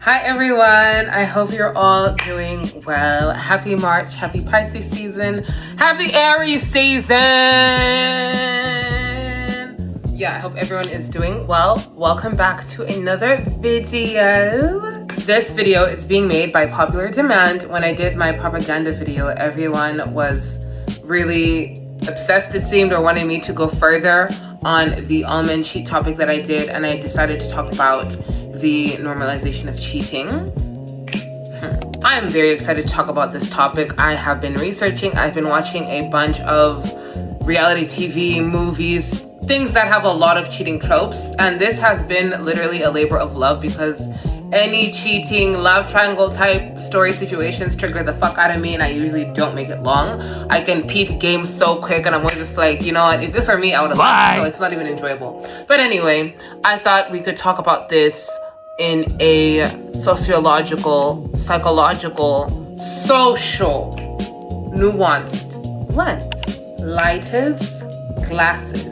Hi everyone, I hope you're all doing well. Happy March, happy Pisces season, happy Aries season. Yeah, I hope everyone is doing well. Welcome back to another video. This video is being made by popular demand. When I did my propaganda video, everyone was really obsessed, it seemed, or wanted me to go further on the almond cheat topic that I did, and I decided to talk about the normalization of cheating. I am very excited to talk about this topic. I have been researching, I've been watching a bunch of reality TV, movies, things that have a lot of cheating tropes, and this has been literally a labor of love because any cheating, love triangle type story situations trigger the fuck out of me, and I usually don't make it long. I can peep games so quick, and I'm always just like, you know what, if this were me, I would have left, so it's not even enjoyable. But anyway, I thought we could talk about this in a sociological, psychological, social, nuanced lens. Lighters, glasses,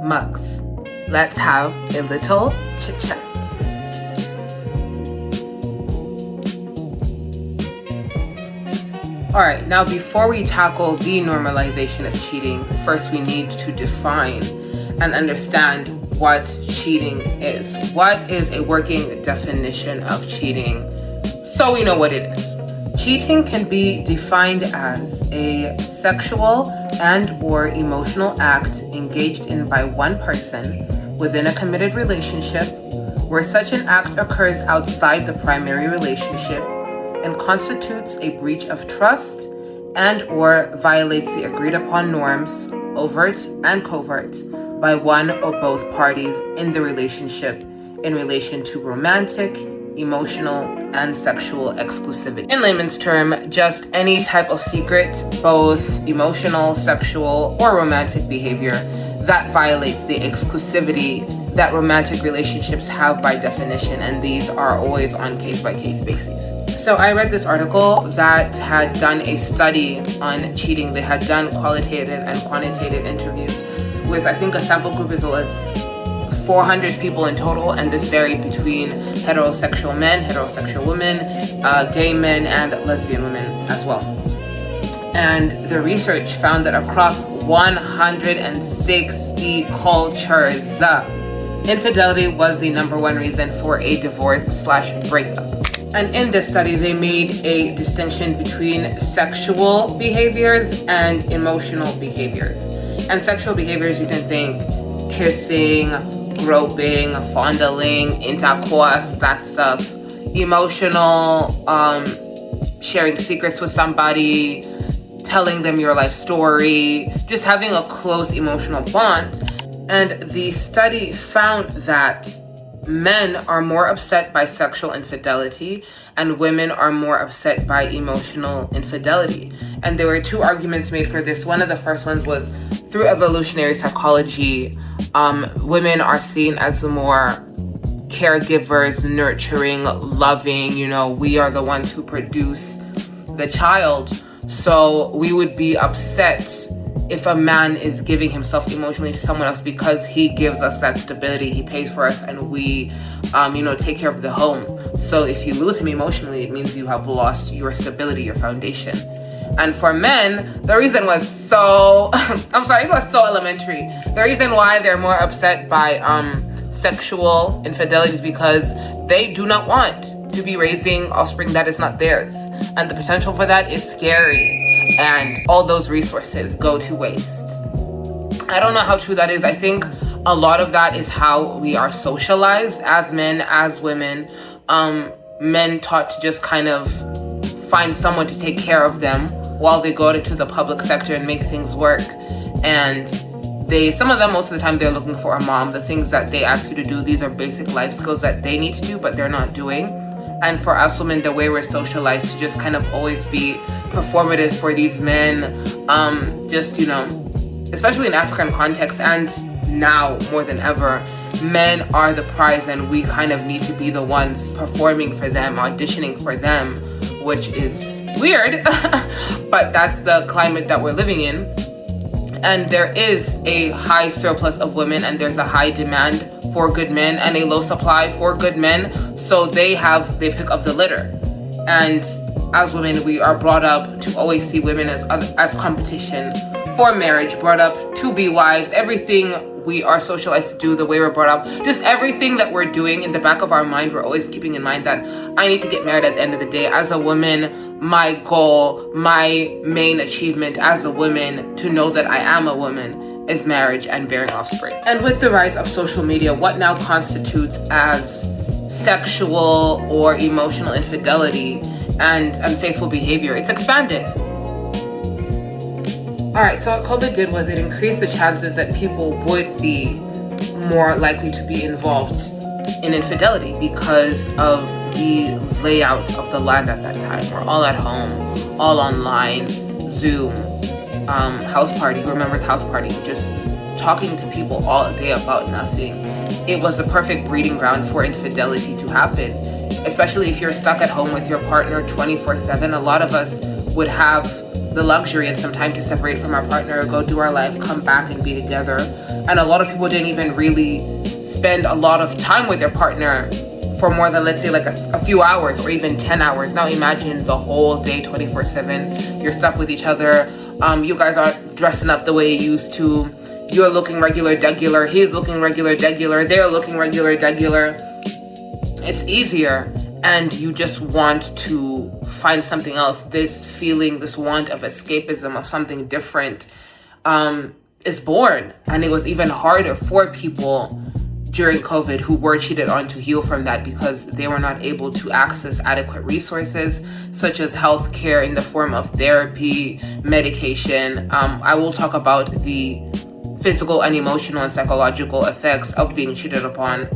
mugs. Let's have a little chit chat. All right, now before we tackle the normalization of cheating, first we need to define and understand what cheating is. What is a working definition of cheating so we know what it is? Cheating can be defined as a sexual and/or emotional act engaged in by one person within a committed relationship where such an act occurs outside the primary relationship and constitutes a breach of trust and/or violates the agreed upon norms, overt and covert, by one or both parties in the relationship in relation to romantic, emotional, and sexual exclusivity. In layman's term, just any type of secret, both emotional, sexual, or romantic behavior that violates the exclusivity that romantic relationships have by definition, and these are always on case-by-case basis. So I read this article that had done a study on cheating. They had done qualitative and quantitative interviews with, I think, a sample group, if it was 400 people in total, and this varied between heterosexual men, heterosexual women, gay men, and lesbian women as well. And the research found that across 160 cultures, infidelity was the number one reason for a divorce/breakup. And in this study, they made a distinction between sexual behaviors and emotional behaviors. And sexual behaviors, you can think kissing, groping, fondling, intercourse, that stuff. Emotional, sharing secrets with somebody, telling them your life story, just having a close emotional bond. And the study found that men are more upset by sexual infidelity and women are more upset by emotional infidelity. And there were two arguments made for this. One of the first ones was through evolutionary psychology, women are seen as the more caregivers, nurturing, loving, we are the ones who produce the child. So we would be upset if a man is giving himself emotionally to someone else because he gives us that stability, he pays for us, and we, take care of the home. So if you lose him emotionally, it means you have lost your stability, your foundation. And for men, the reason was so, it was so elementary. The reason why they're more upset by sexual infidelity is because they do not want to be raising offspring that is not theirs. And the potential for that is scary. And all those resources go to waste. I don't know how true that is. I think a lot of that is how we are socialized as men, as women. Men taught to just kind of find someone to take care of them while they go into the public sector and make things work. And some of them, most of the time, they're looking for a mom. The things that they ask you to do, these are basic life skills that they need to do, but they're not doing. And for us women, the way we're socialized to just kind of always be performative for these men, especially in African context, and now more than ever, men are the prize and we kind of need to be the ones performing for them, auditioning for them, which is weird, but that's the climate that we're living in. And there is a high surplus of women, and there's a high demand for good men and a low supply for good men. So they pick up the litter. And as women, we are brought up to always see women as competition for marriage, brought up to be wives. Everything we are socialized to do, the way we're brought up, just everything that we're doing, in the back of our mind, we're always keeping in mind that I need to get married at the end of the day. As a woman, my goal, my main achievement as a woman, to know that I am a woman, is marriage and bearing offspring. And with the rise of social media, what now constitutes as sexual or emotional infidelity and unfaithful behavior, it's expanded. All right, so what COVID did was it increased the chances that people would be more likely to be involved in infidelity because of the layout of the land at that time. We're all at home, all online, Zoom, house party. Who remembers house party? Just talking to people all day about nothing. It was the perfect breeding ground for infidelity to happen, especially if you're stuck at home with your partner 24/7. A lot of us would have the luxury and some time to separate from our partner, go do our life, come back and be together. And a lot of people didn't even really spend a lot of time with their partner for more than, let's say, like a few hours or even 10 hours. Now imagine the whole day, 24/7, you're stuck with each other. You guys aren't dressing up the way you used to. You're looking regular, degular. He's looking regular, degular. They're looking regular, degular. It's easier, and you just want to find something else. This feeling, this want of escapism, of something different, is born. And it was even harder for people during COVID who were cheated on to heal from that, because they were not able to access adequate resources such as healthcare in the form of therapy, medication. I will talk about the physical and emotional and psychological effects of being cheated upon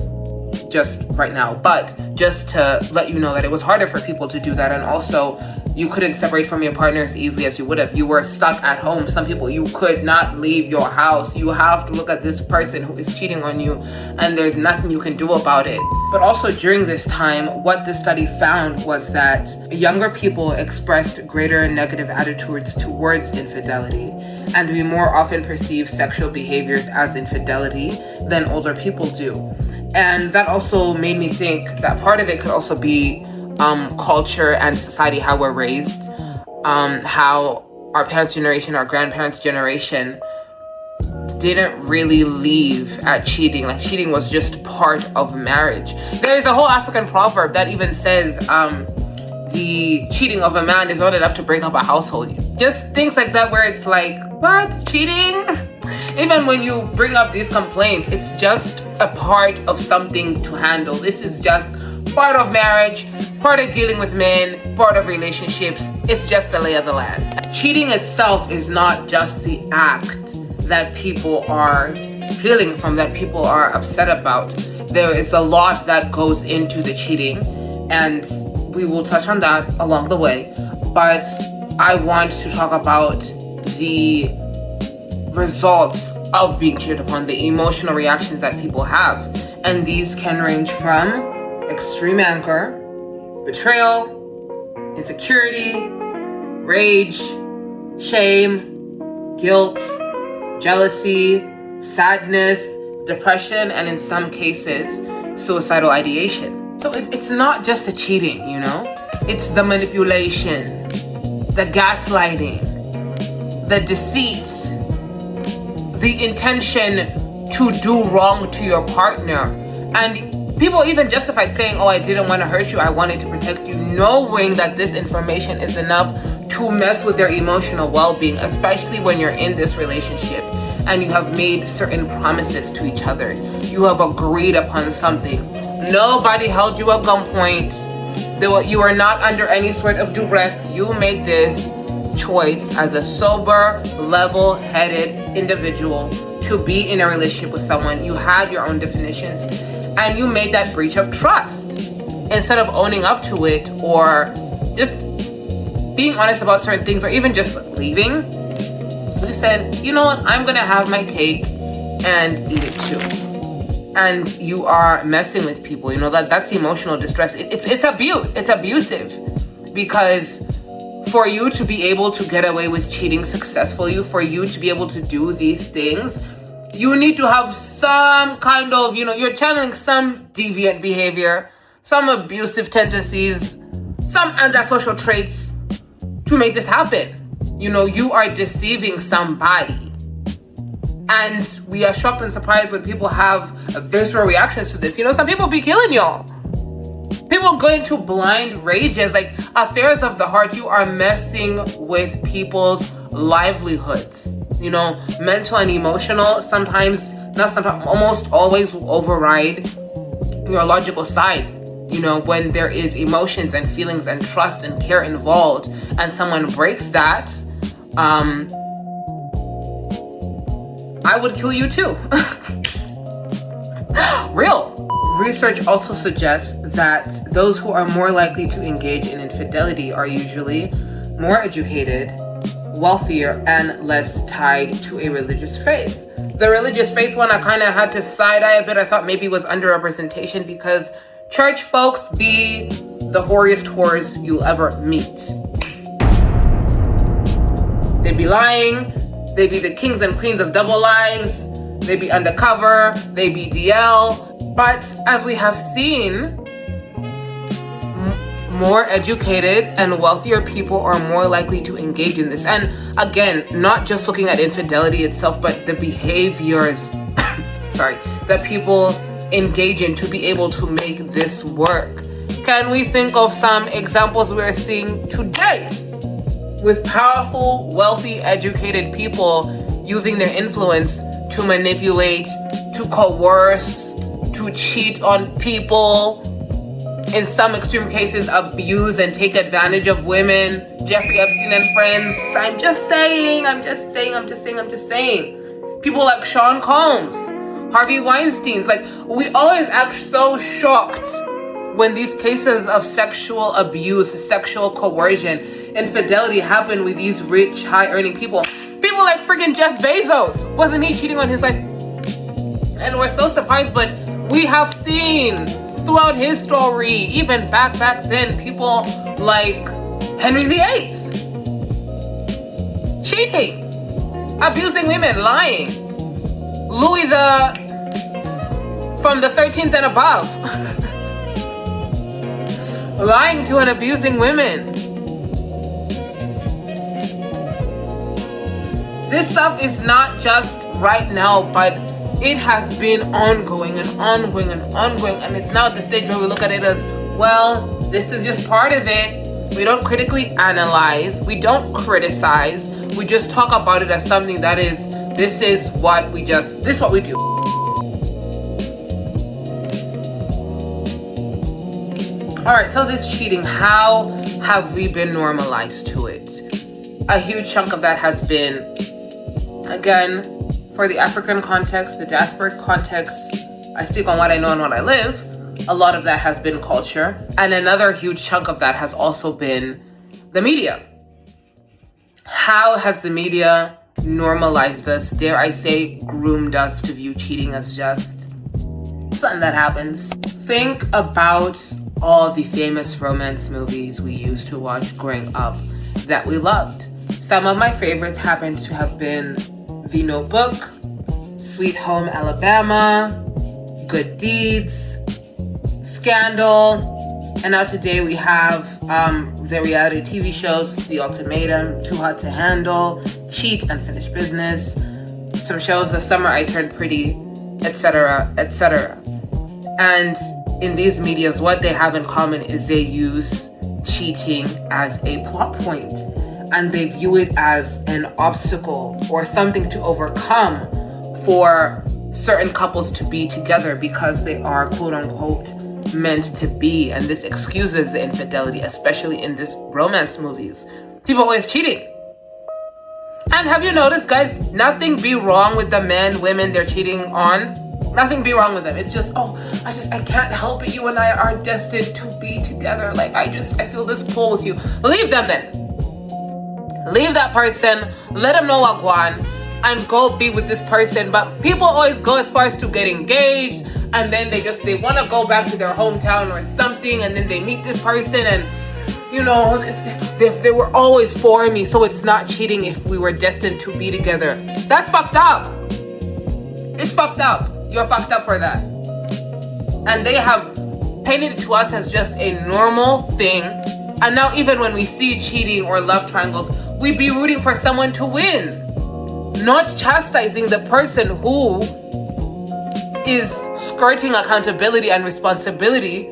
just right now, but just to let you know that it was harder for people to do that. And also, you couldn't separate from your partner as easily as you would have. You were stuck at home. Some people, you could not leave your house. You have to look at this person who is cheating on you, and there's nothing you can do about it. But also during this time, what the study found was that younger people expressed greater negative attitudes towards infidelity, and we more often perceive sexual behaviors as infidelity than older people do. And that also made me think that part of it could also be culture and society, how we're raised, how our parents' generation, our grandparents' generation didn't really leave at cheating. Like, cheating was just part of marriage. There is a whole African proverb that even says the cheating of a man is not enough to break up a household. Just things like that, where it's like, what? Cheating? Even when you bring up these complaints, it's just a part of something to handle. This is just part of marriage, part of dealing with men, part of relationships. It's just the lay of the land. Cheating itself is not just the act that people are feeling from, that people are upset about. There is a lot that goes into the cheating, and we will touch on that along the way. But I want to talk about the results of being cheated upon, the emotional reactions that people have. And these can range from extreme anger, betrayal, insecurity, rage, shame, guilt, jealousy, sadness, depression, and in some cases, suicidal ideation. So it's not just the cheating, you know? It's the manipulation, the gaslighting, the deceit, the intention to do wrong to your partner. And people even justified saying, oh, I didn't want to hurt you, I wanted to protect you, knowing that this information is enough to mess with their emotional well-being, especially when you're in this relationship and you have made certain promises to each other. You have agreed upon something. Nobody held you at gunpoint. You are not under any sort of duress. You made this choice as a sober, level-headed individual to be in a relationship with someone. You had your own definitions, and you made that breach of trust. Instead of owning up to it or just being honest about certain things, or even just leaving, you said, you know what, I'm gonna have my cake and eat it too. And you are messing with people. You know, that's emotional distress. It's abuse. It's abusive, because for you to be able to get away with cheating successfully, for you to be able to do these things, you need to have some kind of, you're channeling some deviant behavior, some abusive tendencies, some antisocial traits to make this happen. You are deceiving somebody. And we are shocked and surprised when people have visceral reactions to this. Some people be killing y'all. People go into blind rages, like affairs of the heart. You are messing with people's livelihoods. Mental and emotional, almost always will override your logical side. When there is emotions and feelings and trust and care involved, and someone breaks that, I would kill you too. Real. Research also suggests that those who are more likely to engage in infidelity are usually more educated, wealthier, and less tied to a religious faith. The religious faith one, I kind of had to side-eye a bit. I thought maybe it was underrepresentation because church folks be the whoriest whores you'll ever meet. They be lying. They be the kings and queens of double lives. They be undercover. They be DL. But as we have seen, more educated and wealthier people are more likely to engage in this. And again, not just looking at infidelity itself, but the behaviors, that people engage in to be able to make this work. Can we think of some examples we're seeing today with powerful, wealthy, educated people using their influence to manipulate, to coerce, to cheat on people, in some extreme cases abuse and take advantage of women, Jeffrey Epstein and friends. I'm just saying. People like Sean Combs, Harvey Weinstein's, we always act so shocked when these cases of sexual abuse, sexual coercion, infidelity happen with these rich, high-earning people. People like freaking Jeff Bezos. Wasn't he cheating on his wife? And we're so surprised, but we have seen throughout history, even back then, people like Henry VIII cheating, abusing women, lying. Louis from the 13th and above, lying to and abusing women. This stuff is not just right now, but it has been ongoing, and it's now at the stage where we look at it as, well, this is just part of it. We don't critically analyze, we don't criticize, we just talk about it as something that is, this is what we do. Alright, so this cheating, how have we been normalized to it? A huge chunk of that has been, again, for the African context, the diasporic context, I speak on what I know and what I live, a lot of that has been culture. And another huge chunk of that has also been the media. How has the media normalized us, dare I say, groomed us to view cheating as just something that happens? Think about all the famous romance movies we used to watch growing up that we loved. Some of my favorites happen to have been The Notebook, Sweet Home Alabama, Good Deeds, Scandal, and now today we have the reality TV shows, The Ultimatum, Too Hot to Handle, Cheat, Unfinished Business, some shows, The Summer I Turned Pretty, etc., etc. And in these medias, what they have in common is they use cheating as a plot point, and they view it as an obstacle or something to overcome for certain couples to be together because they are quote unquote meant to be. And this excuses the infidelity, especially in this romance movies. People always cheating. And have you noticed, guys, nothing be wrong with the men, women they're cheating on. Nothing be wrong with them. It's just, I can't help it. You and I are destined to be together. I feel this pull with you. Leave them then. Leave that person. Let them know what going, and go be with this person. But people always go as far as to get engaged, and then they want to go back to their hometown or something, and then they meet this person, and they were always for me, so it's not cheating if we were destined to be together. That's fucked up. It's fucked up. You're fucked up for that. And they have painted it to us as just a normal thing. And now even when we see cheating or love triangles, we be rooting for someone to win, not chastising the person who is skirting accountability and responsibility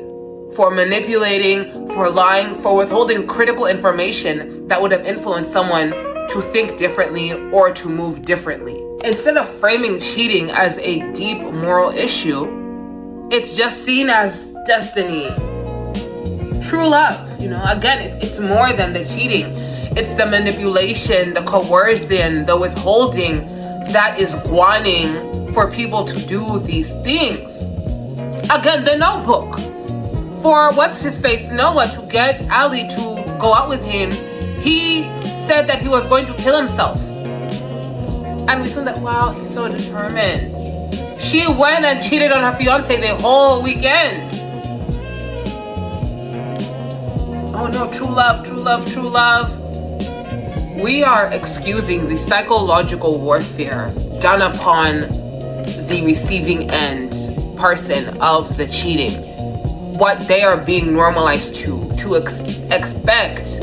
for manipulating, for lying, for withholding critical information that would have influenced someone to think differently or to move differently. Instead of framing cheating as a deep moral issue, it's just seen as destiny. True love, again, it's more than the cheating. It's the manipulation, the coercion, the withholding that is wanting for people to do these things. Again, the Notebook. For what's-his-face Noah to get Ali to go out with him, he said that he was going to kill himself. And we saw that, wow, he's so determined. She went and cheated on her fiance the whole weekend. Oh no, true love, true love, true love. We are excusing the psychological warfare done upon the receiving end person of the cheating. What they are being normalized to expect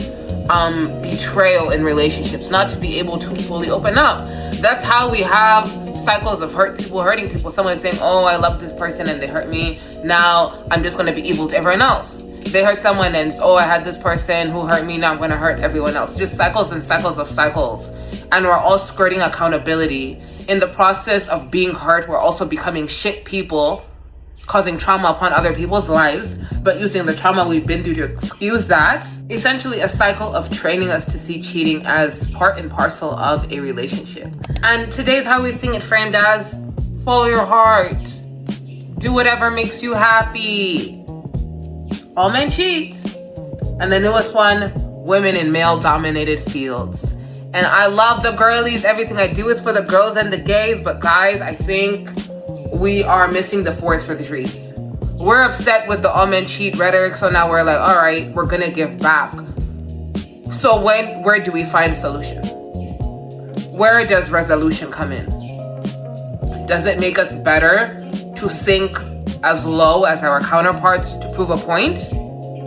betrayal in relationships, not to be able to fully open up. That's how we have cycles of hurting people. Someone saying, oh, I love this person and they hurt me. Now I'm just going to be evil to everyone else. They hurt someone and, oh, I had this person who hurt me. Now I'm going to hurt everyone else. Just cycles and cycles of cycles. And we're all skirting accountability. In the process of being hurt, we're also becoming shit people, causing trauma upon other people's lives, but using the trauma we've been through to excuse that. Essentially a cycle of training us to see cheating as part and parcel of a relationship. And today's how we're seeing it framed as, follow your heart. Do whatever makes you happy. All men cheat. And the newest one, women in male-dominated fields. And I love the girlies. Everything I do is for the girls and the gays. But guys, I think we are missing the forest for the trees. We're upset with the all men cheat rhetoric, so now we're like, all right, we're gonna give back. So where do we find solution? Where does resolution come in? Does it make us better to sink as low as our counterparts to prove a point?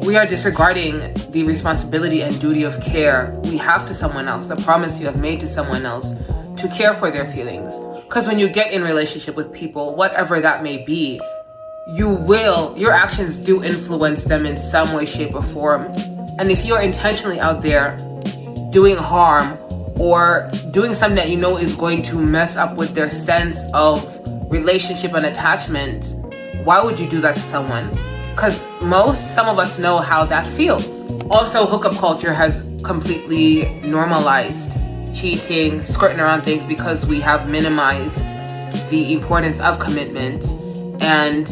We are disregarding the responsibility and duty of care we have to someone else, the promise you have made to someone else to care for their feelings. Because when you get in relationship with people, whatever that may be, your actions do influence them in some way, shape, or form. And if you're intentionally out there doing harm or doing something that you know is going to mess up with their sense of relationship and attachment, why would you do that to someone? Because some of us know how that feels. Also, hookup culture has completely normalized cheating, skirting around things because we have minimized the importance of commitment and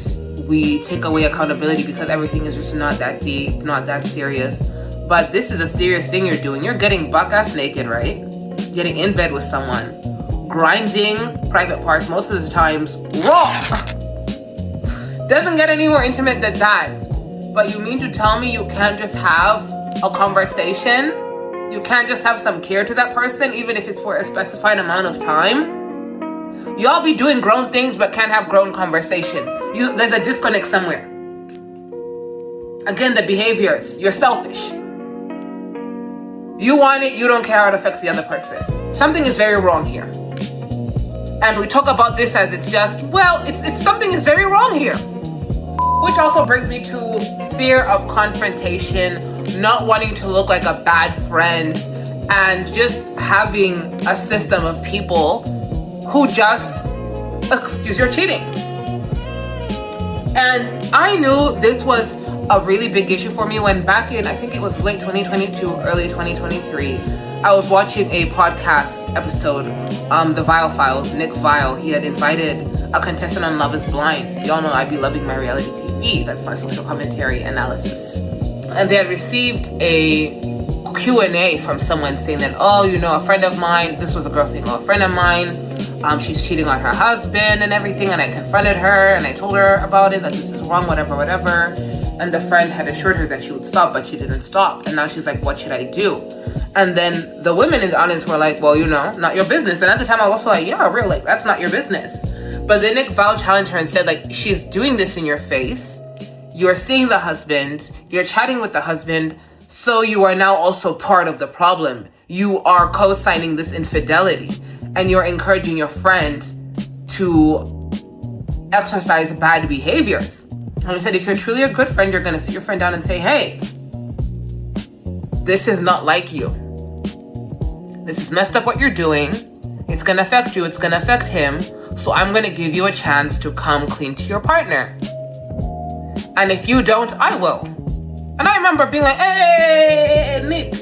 we take away accountability because everything is just not that deep, not that serious. But this is a serious thing you're doing. You're getting buck-ass naked, right? Getting in bed with someone, grinding private parts, most of the times raw. Doesn't get any more intimate than that. But you mean to tell me you can't just have a conversation? You can't just have some care to that person, even if it's for a specified amount of time? Y'all be doing grown things but can't have grown conversations. There's a disconnect somewhere. Again, the behaviors. You're selfish. You want it, you don't care how it affects the other person. Something is very wrong here. And we talk about this as it's just, it's something is very wrong here. Which also brings me to fear of confrontation, not wanting to look like a bad friend, and just having a system of people who just excuse your cheating. And I knew this was a really big issue for me when back in, I think it was late 2022, early 2023, I was watching a podcast episode, The Vile Files. Nick Vile, he had invited a contestant on Love is Blind. Y'all know I be loving my reality TV. That's my social commentary analysis. And they had received a Q&A from someone saying that, a friend of mine, this was a girl saying, a friend of mine she's cheating on her husband and everything, and I confronted her and I told her about it, that this is wrong, whatever. And the friend had assured her that she would stop, but she didn't stop. And now she's like, what should I do? And then the women in the audience were like, well, not your business. And at the time I was also like, yeah, real, like, that's not your business. But then Nick Val challenged her and said, like, she's doing this in your face. You're seeing the husband, you're chatting with the husband, so you are now also part of the problem. You are co-signing this infidelity, and you're encouraging your friend to exercise bad behaviors. And I said, if you're truly a good friend, you're going to sit your friend down and say, hey, this is not like you. This is messed up what you're doing. It's going to affect you. It's going to affect him. So I'm going to give you a chance to come clean to your partner. And if you don't, I will. And I remember being like, hey, Nick,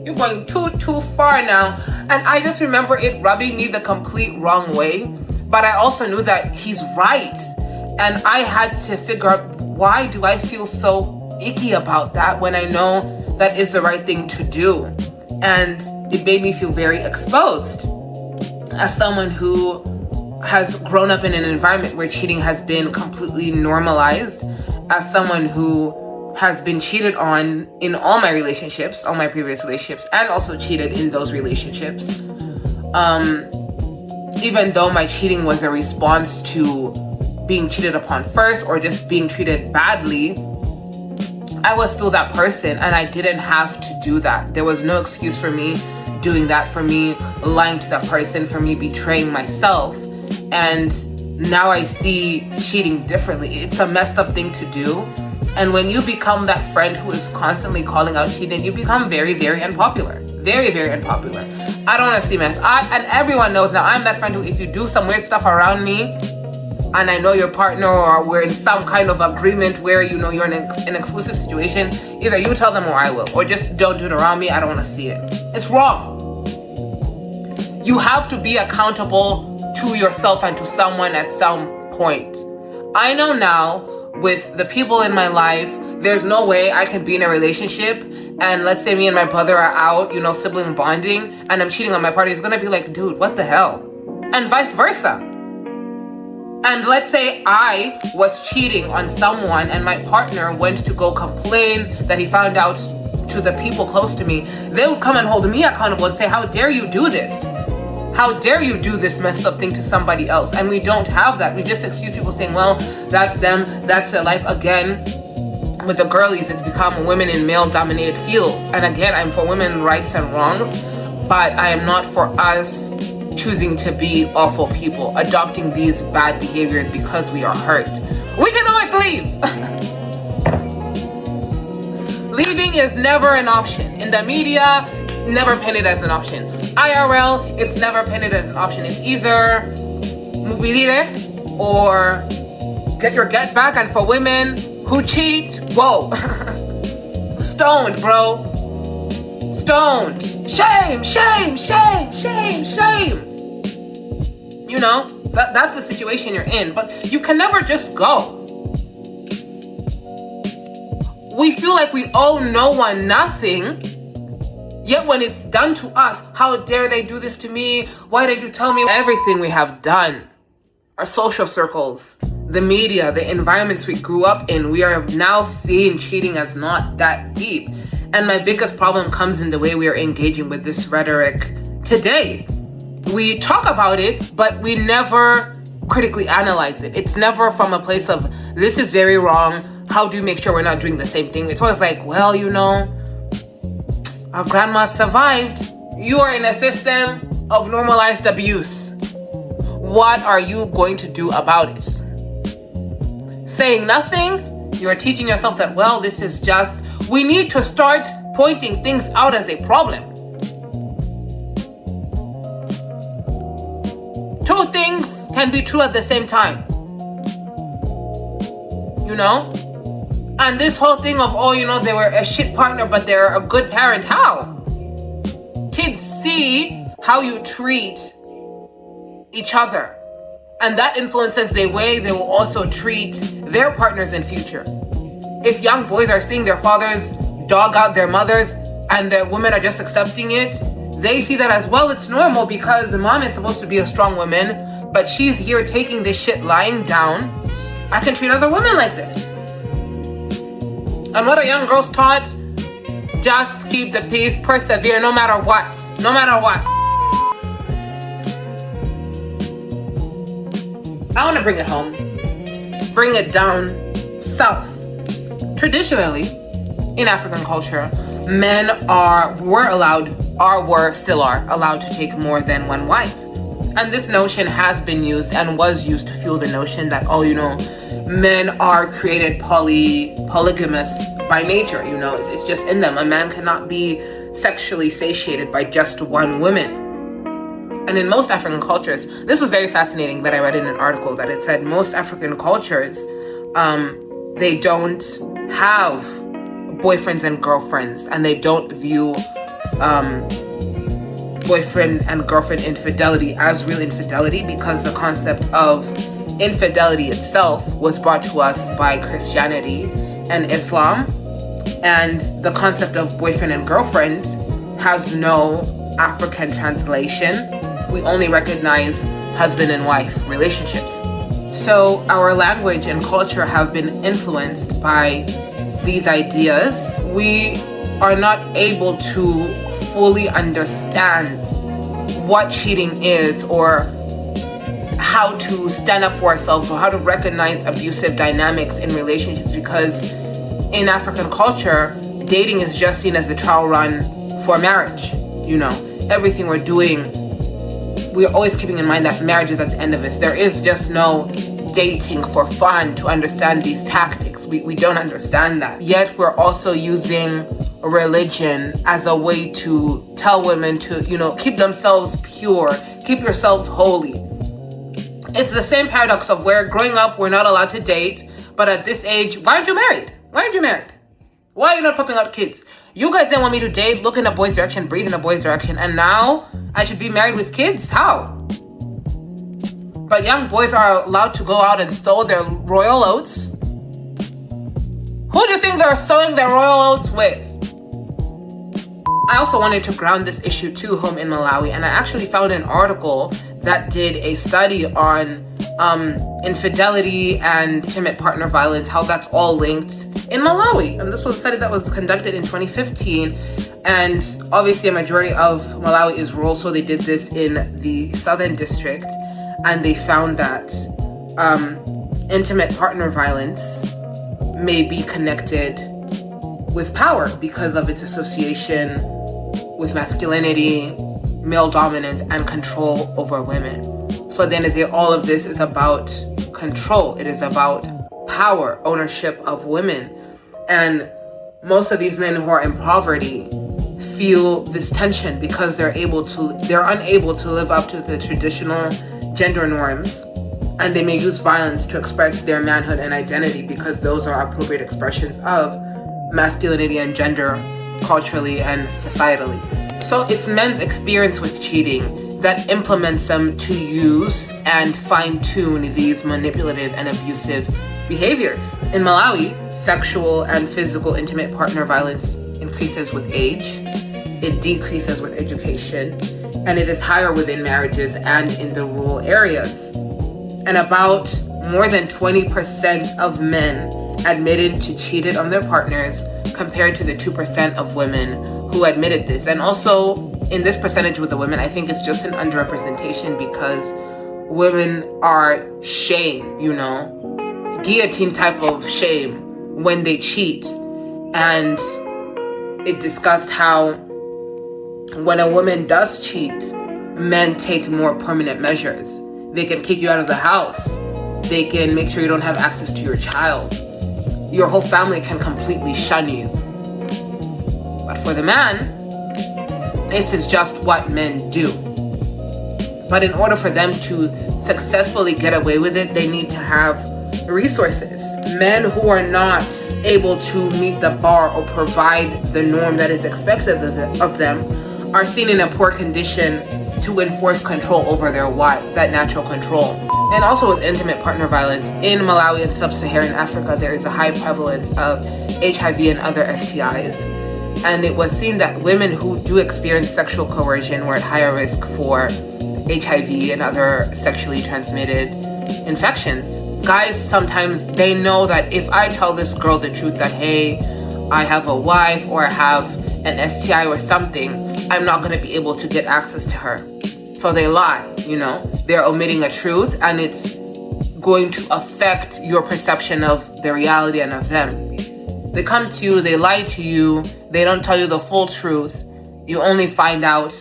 you're going too far now. And I just remember it rubbing me the complete wrong way. But I also knew that he's right. And I had to figure out, why do I feel so icky about that when I know that is the right thing to do? And it made me feel very exposed as someone who has grown up in an environment where cheating has been completely normalized, as someone who has been cheated on in all my relationships, all my previous relationships, and also cheated in those relationships. Even though my cheating was a response to being cheated upon first or just being treated badly, I was still that person, and I didn't have to do that. There was no excuse for me doing that, for me lying to that person, for me betraying myself. And now I see cheating differently. It's a messed up thing to do. And when you become that friend who is constantly calling out cheating, you become very, very unpopular. Very, very unpopular. I don't want to see mess. And everyone knows now, I'm that friend who, if you do some weird stuff around me, and I know your partner, or we're in some kind of agreement where you're in an exclusive situation, either you tell them or I will. Or just don't do it around me. I don't want to see it. It's wrong. You have to be accountable to yourself and to someone at some point. I know now, with the people in my life, there's no way I can be in a relationship and let's say me and my brother are out, sibling bonding, and I'm cheating on my partner. He's gonna be like, dude, what the hell? And vice versa. And let's say I was cheating on someone and my partner went to go complain that he found out to the people close to me. They would come and hold me accountable and say, how dare you do this? How dare you do this messed up thing to somebody else? And we don't have that. We just excuse people saying, well, that's them, that's their life. Again, with the girlies, it's become women in male-dominated fields. And again, I'm for women's rights and wrongs, but I am not for us choosing to be awful people, adopting these bad behaviors because we are hurt. We can always leave. Leaving is never an option. In the media, never painted as an option. IRL, it's never painted as an option. It's either mobilire or get your get back. And for women who cheat, whoa. Stoned, bro. Stoned. Shame. That's the situation you're in. But you can never just go. We feel like we owe no one nothing. Yet when it's done to us, how dare they do this to me? Why did you tell me? Everything we have done, our social circles, the media, the environments we grew up in, we are now seeing cheating as not that deep. And my biggest problem comes in the way we are engaging with this rhetoric today. We talk about it, but we never critically analyze it. It's never from a place of, this is very wrong. How do you make sure we're not doing the same thing? It's always like, well, our grandma survived. You are in a system of normalized abuse. What are you going to do about it? Saying nothing, you are teaching yourself that, well, this is just, we need to start pointing things out as a problem. Two things can be true at the same time. And this whole thing of, they were a shit partner, but they're a good parent. How? Kids see how you treat each other. And that influences the way they will also treat their partners in future. If young boys are seeing their fathers dog out their mothers and the women are just accepting it, they see that as well. It's normal because the mom is supposed to be a strong woman, but she's here taking this shit lying down. I can treat other women like this. And what are young girls taught? Just keep the peace, persevere no matter what. No matter what. I want to bring it home. Bring it down south. Traditionally, in African culture, men still are allowed to take more than one wife. And this notion has been used and was used to fuel the notion that, men are created polygamous by nature. It's just in them. A man cannot be sexually satiated by just one woman. And in most African cultures, this was very fascinating that I read in an article that it said most African cultures, they don't have boyfriends and girlfriends, and they don't view boyfriend and girlfriend infidelity as real infidelity, because the concept of infidelity itself was brought to us by Christianity and Islam, and the concept of boyfriend and girlfriend has no African translation. We only recognize husband and wife relationships. So our language and culture have been influenced by these ideas. We are not able to fully understand what cheating is, or how to stand up for ourselves, or how to recognize abusive dynamics in relationships, because in African culture, dating is just seen as a trial run for marriage. Everything we're doing, we're always keeping in mind that marriage is at the end of it. There is just no dating for fun to understand these tactics. We don't understand that. Yet we're also using religion as a way to tell women to, keep themselves pure, keep yourselves holy. It's the same paradox of where growing up we're not allowed to date, but at this age, why aren't you married? Why are you not popping out kids? You guys didn't want me to date, look in a boy's direction, breathe in a boy's direction, and now I should be married with kids? How? But young boys are allowed to go out and sow their royal oats. Who do you think they're sowing their royal oats with? I also wanted to ground this issue too home in Malawi, and I actually found an article that did a study on infidelity and intimate partner violence, how that's all linked in Malawi. And this was a study that was conducted in 2015, and obviously a majority of Malawi is rural, so they did this in the southern district, and they found that intimate partner violence may be connected with power because of its association with masculinity, male dominance, and control over women. So at the end of the day, all of this is about control. It is about power, ownership of women. And most of these men who are in poverty feel this tension because they're unable to live up to the traditional gender norms, and they may use violence to express their manhood and identity because those are appropriate expressions of masculinity and gender culturally and societally. So it's men's experience with cheating that implements them to use and fine-tune these manipulative and abusive behaviors. In Malawi, sexual and physical intimate partner violence increases with age, it decreases with education, and it is higher within marriages and in the rural areas. And about more than 20% of men admitted to cheated on their partners, compared to the 2% of women who admitted this. And also in this percentage with the women, I think it's just an underrepresentation because women are shamed, guillotine type of shame when they cheat. And it discussed how when a woman does cheat, men take more permanent measures. They can kick you out of the house. They can make sure you don't have access to your child. Your whole family can completely shun you. But for the man, this is just what men do. But in order for them to successfully get away with it, they need to have resources. Men who are not able to meet the bar or provide the norm that is expected of them are seen in a poor condition to enforce control over their wives, that natural control. And also with intimate partner violence, in Malawi and sub-Saharan Africa, there is a high prevalence of HIV and other STIs. And it was seen that women who do experience sexual coercion were at higher risk for HIV and other sexually transmitted infections. Guys, sometimes they know that if I tell this girl the truth that, hey, I have a wife or I have an STI or something, I'm not going to be able to get access to her. So they lie, you know. They're omitting a truth, and it's going to affect your perception of the reality and of them. They come to you, they lie to you, they don't tell you the full truth. You only find out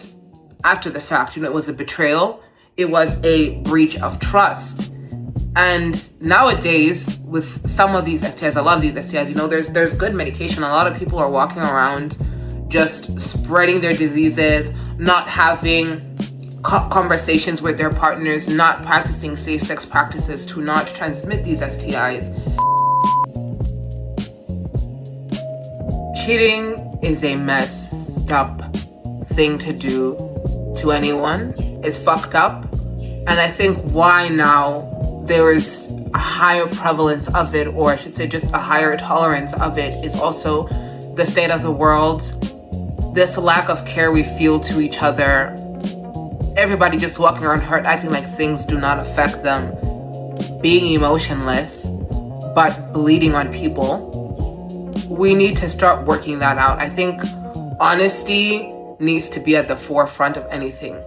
after the fact. You know, it was a betrayal. It was a breach of trust. And nowadays, with some of these STIs, a lot of these STIs, you know, there's good medication. A lot of people are walking around just spreading their diseases, not having conversations with their partners, not practicing safe sex practices to not transmit these STIs. Cheating is a messed up thing to do to anyone. It's fucked up. And I think why now there is a higher prevalence of it, or I should say just a higher tolerance of it, is also the state of the world, this lack of care we feel to each other, everybody just walking around hurt, acting like things do not affect them, being emotionless, but bleeding on people. We need to start working that out. I think honesty needs to be at the forefront of anything.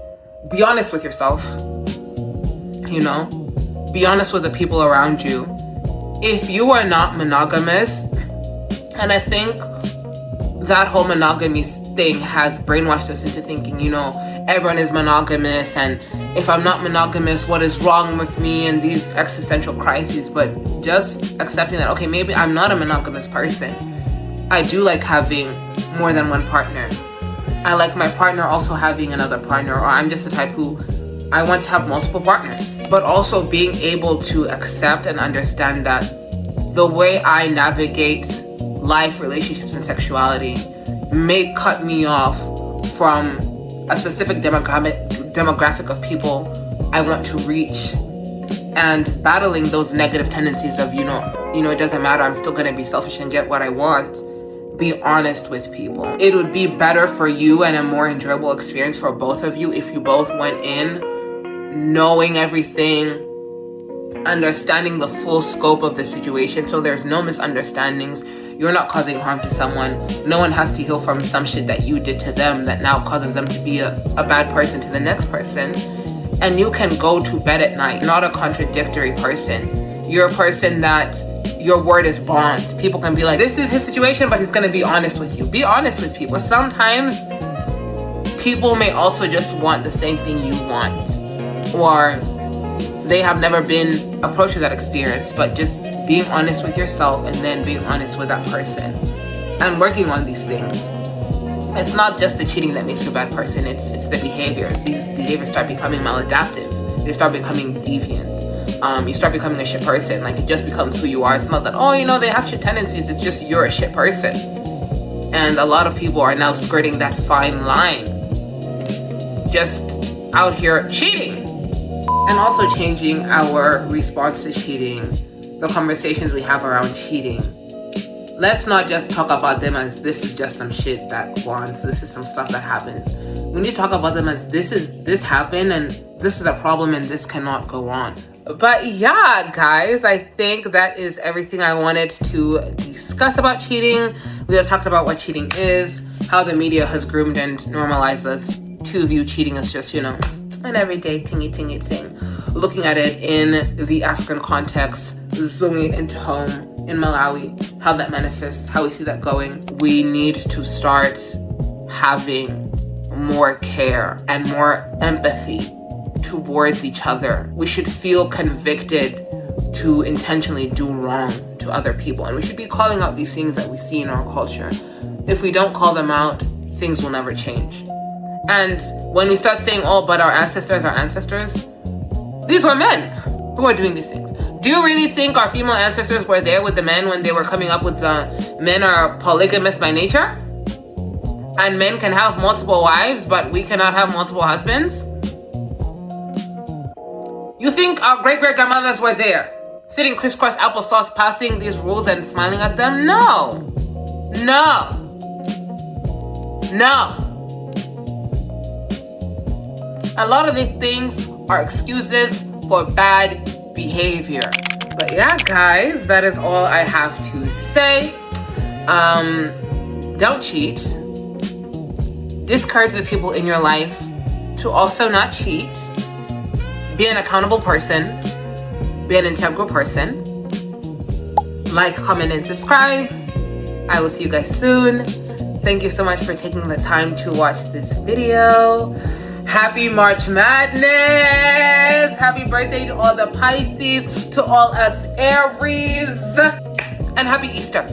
Be honest with yourself, you know? Be honest with the people around you. If you are not monogamous, and I think that whole monogamy thing has brainwashed us into thinking, you know, everyone is monogamous, and if I'm not monogamous, what is wrong with me, and these existential crises. But just accepting that, okay, maybe I'm not a monogamous person. I do like having more than one partner. I like my partner also having another partner, or I'm just the type who I want to have multiple partners. But also being able to accept and understand that the way I navigate life, relationships, and sexuality may cut me off from a specific demographic of people I want to reach, and battling those negative tendencies of, you know, it doesn't matter, I'm still gonna be selfish and get what I want. Be honest with people. It would be better for you and a more enjoyable experience for both of you if you both went in knowing everything, understanding the full scope of the situation, so there's no misunderstandings. You're not causing harm to someone. No one has to heal from some shit that you did to them that now causes them to be a bad person to the next person. And you can go to bed at night, not a contradictory person. You're a person that your word is bond. People can be like, this is his situation, but he's gonna be honest with you. Be honest with people. Sometimes people may also just want the same thing you want, or they have never been approached with that experience, but just being honest with yourself and then being honest with that person and working on these things. It's not just the cheating that makes you a bad person, it's the behaviors. These behaviors start becoming maladaptive. They start becoming deviant. You start becoming a shit person. Like, it just becomes who you are. It's not that, oh, you know, they have shit tendencies. It's just you're a shit person. And a lot of people are now skirting that fine line, just out here cheating. And also changing our response to cheating, the conversations we have around cheating. Let's not just talk about them as this is just some shit that wants, this is some stuff that happens. We need to talk about them as this happened and this is a problem and this cannot go on. But yeah, guys, I think that is everything I wanted to discuss about cheating. We have talked about what cheating is, how the media has groomed and normalized us to view cheating as just, you know, an everyday tingy thing. Looking at it in the African context, zooming it into home in Malawi, how that manifests, how we see that going. We need to start having more care and more empathy towards each other. We should feel convicted to intentionally do wrong to other people, and we should be calling out these things that we see in our culture. If we don't call them out, things will never change. And when we start saying, oh, but our ancestors, these were men who were doing these things. Do you really think our female ancestors were there with the men when they were coming up with the men are polygamous by nature? And men can have multiple wives, but we cannot have multiple husbands? You think our great-great-grandmothers were there, sitting crisscross applesauce, passing these rules and smiling at them? No. No. A lot of these things are excuses for bad behavior. But yeah, guys, that is all I have to say. Don't cheat. Discourage the people in your life to also not cheat. Be an accountable person. Be an integral person. Like, comment, and subscribe. I will see you guys soon. Thank you so much for taking the time to watch this video. Happy March Madness! Happy birthday to all the Pisces, to all us Aries, and happy Easter.